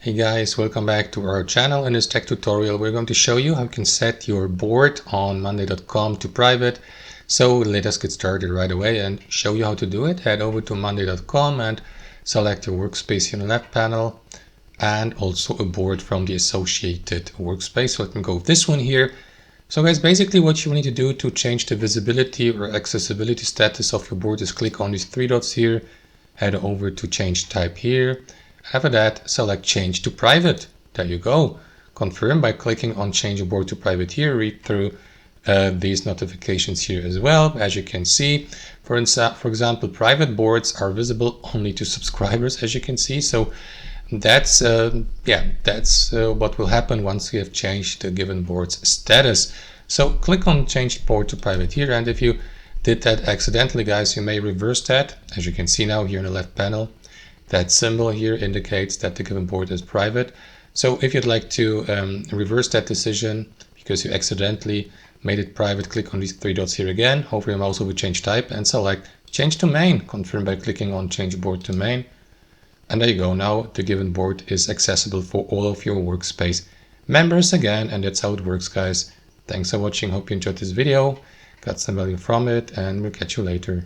Hey guys, welcome back to our channel. In this tech tutorial we're going to show you how you can set your board on monday.com to private. So let us get started right away and show you how to do it. Head over to monday.com and select your workspace in the left panel and also a board from the associated workspace. So let me go with this one here. So guys, basically what you need to do to change the visibility or accessibility status of your board is click on these three dots here, head over to change type here. After that, select change to private. There you go. Confirm by clicking on change board to private here. Read through these notifications here as well. As you can see, for example, private boards are visible only to subscribers, as you can see. So that's what will happen once you have changed the given board's status. So click on change board to private here, and if you did that accidentally, guys, you may reverse that. As you can see now here in the left panel, that symbol here indicates that the given board is private. So if you'd like to reverse that decision because you accidentally made it private, click on these three dots here again, hover your mouse over change type and select change to main. Confirm by clicking on change board to main. And there you go. Now the given board is accessible for all of your workspace members again. And that's how it works, guys. Thanks for watching. Hope you enjoyed this video, got some value from it, and we'll catch you later.